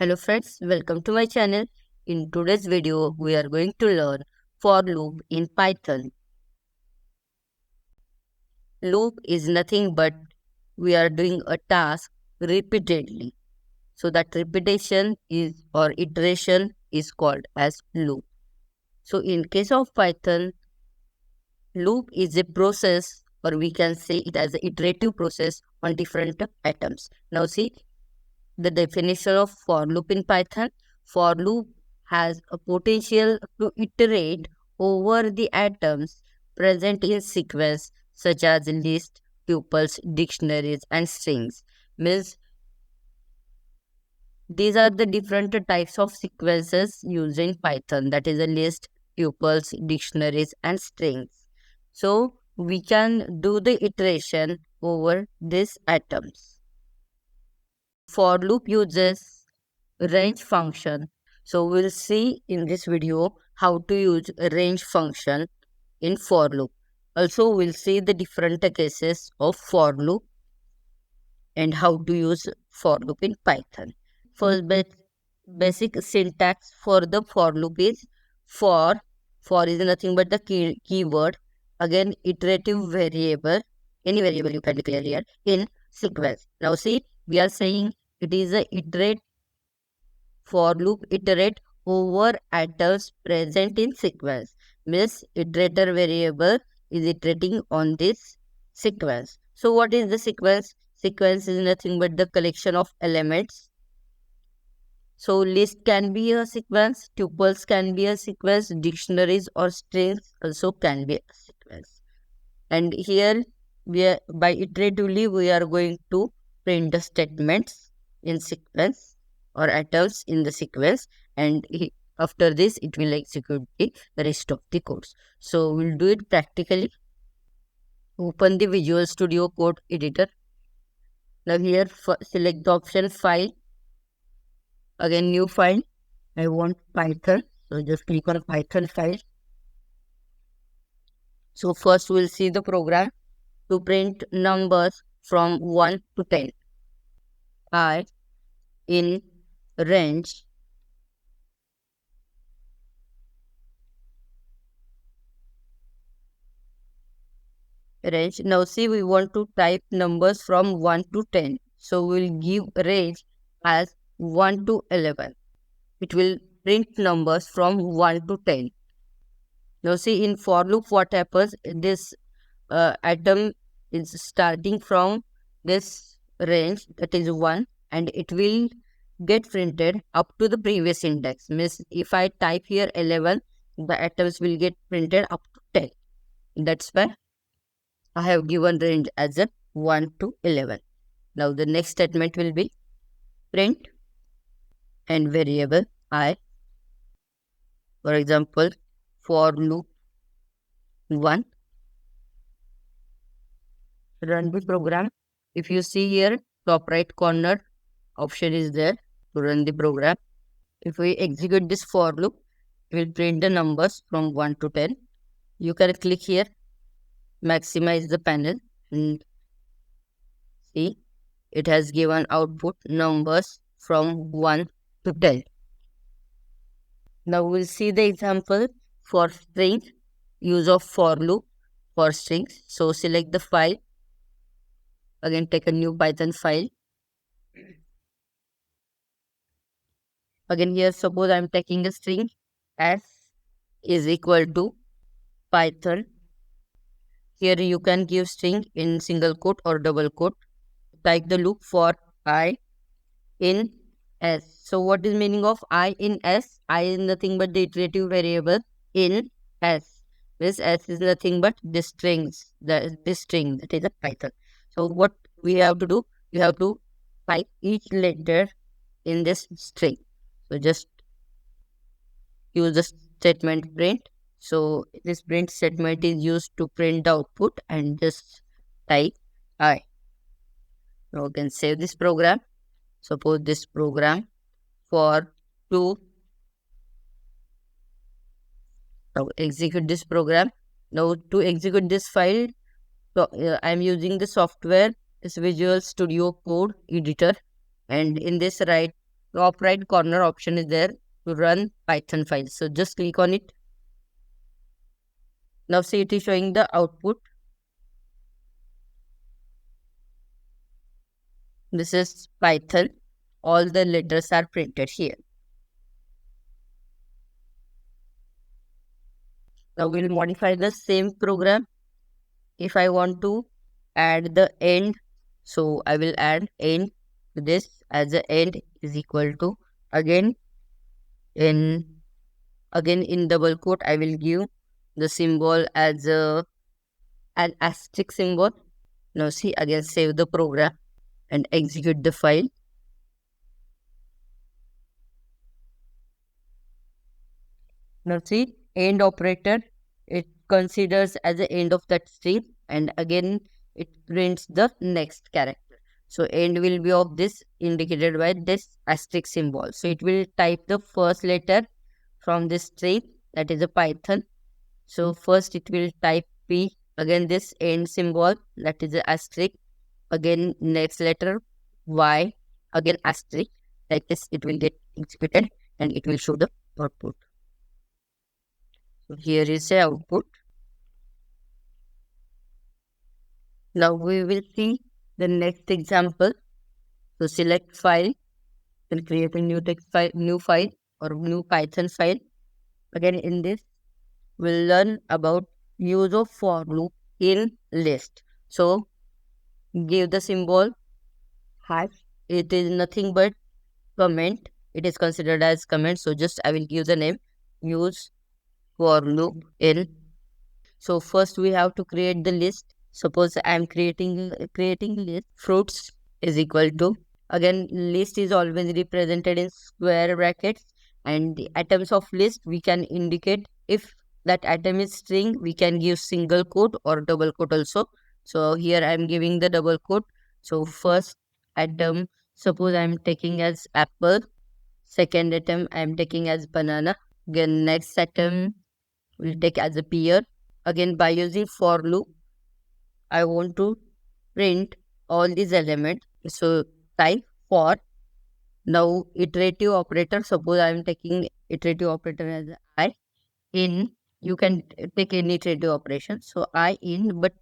Hello friends, welcome to my channel. In today's video, we are going to learn for loop in Python. Loop is nothing but we are doing a task repeatedly. So that repetition is or iteration is called as loop. So in case of Python, loop is a process or we can say it as an iterative process on different items. Now see the definition of for loop in Python. For loop has a potential to iterate over the items present in sequence such as list, tuples, dictionaries and strings. Means these are the different types of sequences used in Python, that is a list, tuples, dictionaries and strings. So we can do the iteration over these items. For loop uses range function. So we'll see in this video how to use range function in for loop. Also we'll see the different cases of for loop and how to use for loop in Python. First basic syntax for the for loop is for. For is nothing but the keyword. Again iterative variable, any variable you can declare here in sequence. Now see we are saying it is a iterate for loop iterate over items present in sequence. Means iterator variable is iterating on this sequence. So what is the sequence? Sequence is nothing but the collection of elements. So list can be a sequence, tuples can be a sequence, dictionaries or strings also can be a sequence. And here we are by iteratively we are going to print the statements in sequence or items in the sequence, and after this it will execute the rest of the codes. So we'll do it practically. Open the Visual Studio Code editor. Now here select the option file. Again new file. I want Python. So just click on Python file. So first we'll see the program to print numbers from 1 to 10. I in range now see we want to type numbers from 1 to 10, so we'll give range as 1 to 11. It will print numbers from 1 to 10. Now see in for loop what happens, this item is starting from this range, that is 1, and it will get printed up to the previous index. Means if I type here 11, the items will get printed up to 10. That's why I have given range as a 1 to 11. Now the next statement will be print and variable I. For example, for loop 1. Run the program. If you see here, top right corner option is there to run the program. If we execute this for loop, it will print the numbers from 1 to 10. You can click here, maximize the panel, and see it has given output numbers from 1 to 10. Now we'll see the example for string, use of for loop for strings. So select the file. Again take a new Python file. Again here suppose I'm taking a string s is equal to Python. Here you can give string in single quote or double quote. Type the loop for I in s. So what is meaning of I in s? I is nothing but the iterative variable in s. This s is nothing but the strings, this string, that is a Python. So what we have to do, we have to type each letter in this string. So just use the statement print. So this print statement is used to print the output, and just type I. Now we can save this program. Suppose this program for 2. Now execute this program. Now to execute this file, so I am using the software, this Visual Studio Code editor, and in this write 2 top right corner option is there to run Python file. So just click on it. Now see, it is showing the output. This is Python. All the letters are printed here. Now we'll modify the same program. If I want to add the end, so I will add end to this as the end is equal to again in double quote I will give the symbol as an asterisk symbol. Now see, again save the program and execute the file. Now see, end operator, it considers as the end of that string, and again it prints the next character. So end will be of this indicated by this asterisk symbol. So it will type the first letter from this string, that is a Python. So first it will type P, again this end symbol, that is a asterisk, again next letter Y, again asterisk. Like this it will get executed and it will show the output. So here is the output. Now we will see the next example. So select file and create a new text file, new file or new Python file. Again in this we'll learn about use of for loop in list. So give the symbol hash. It is nothing but comment. It is considered as comment. So just I will give the name use for loop in. So first we have to create the list. Suppose I am creating list fruits is equal to, again list is always represented in square brackets, and the items of list we can indicate. If that item is string, we can give single quote or double quote also. So here I am giving the double quote. So first item, suppose I am taking as apple. Second item I am taking as banana. Again next item will take as a pear. Again by using for loop I want to print all these elements. So type for. Now iterative operator, suppose I am taking iterative operator as I in. You can take any iterative operation. So I in, but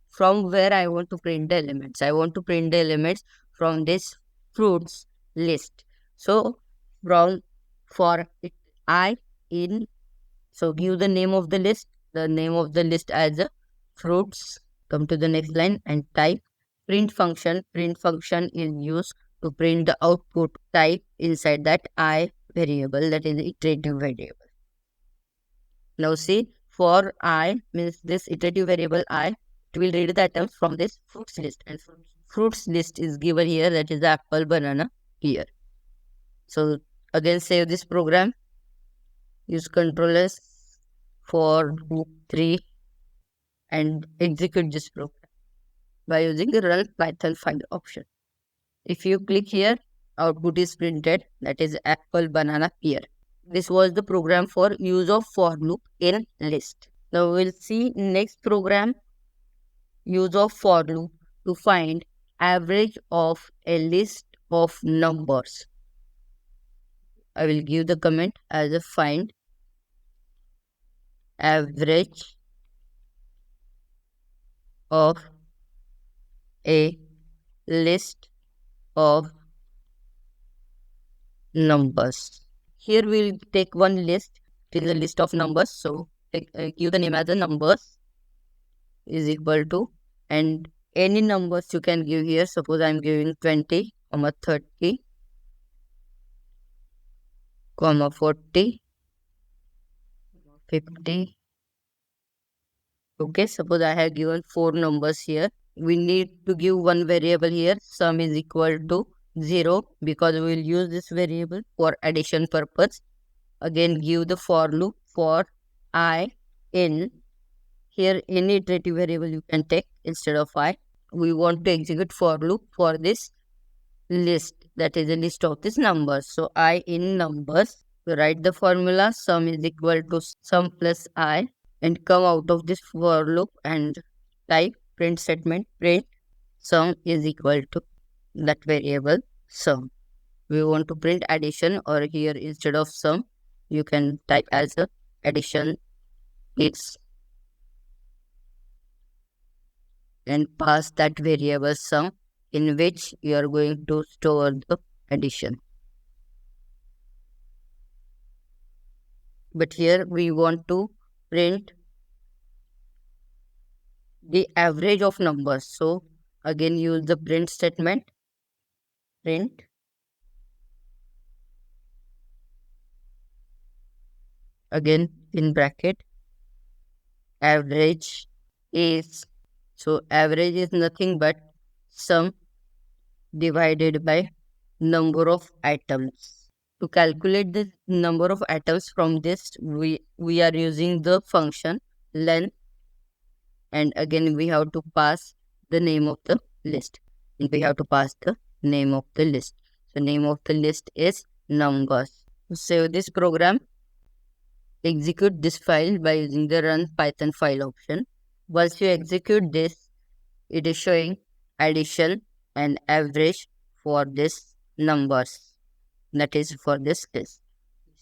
from where I want to print the elements? I want to print the elements from this fruits list. So from for it I in, so give the name of the list. The name of the list as a fruits. Come to the next line and type print function. Print function is used to print the output type inside that I variable, that is the iterative variable. Now see, for I means this iterative variable I, it will read the items from this fruits list, and fruits list is given here, that is the apple, banana here. So again save this program, use Ctrl S for 3 and execute this program by using the run Python file option. If you click here, output is printed, that is apple, banana, pear. This was the program for use of for loop in list. Now we'll see next program, use of for loop to find average of a list of numbers. I will give the comment as a find average of a list of numbers. Here we'll take one list. It is a list of numbers. So give the name as a numbers is equal to, and any numbers you can give here. Suppose I'm giving 20, 30, 40, 50. Okay, suppose I have given 4 numbers here. We need to give one variable here. Sum is equal to 0 because we will use this variable for addition purpose. Again give the for loop for I in. Here any iterative variable you can take instead of I. We want to execute for loop for this list, that is a list of these numbers. So I in numbers, we write the formula sum is equal to sum plus I, and come out of this for loop and type print statement, print sum is equal to that variable sum. we want to print addition, or here instead of sum you can type as a addition is, and pass that variable sum in which you are going to store the addition. But here we want to print the average of numbers, so again use the print statement. Print again in bracket average is, so average is nothing but sum divided by number of items. To calculate the number of items from this, we are using the function len, and again we have to pass the name of the list. And we have to pass the name of the list. So name of the list is numbers. Save this program. Execute this file by using the run Python file option. Once you execute this, it is showing addition and average for this numbers, that is for this list.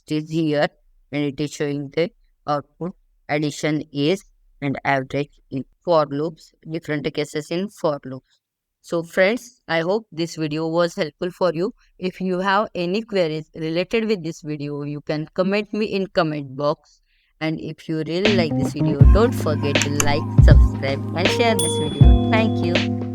It is here and it is showing the output addition is and average in for loops, different cases in for loops. So friends, I hope this video was helpful for you. If you have any queries related with this video, you can comment me in comment box. And if you really like this video, don't forget to like, subscribe and share this video. Thank you.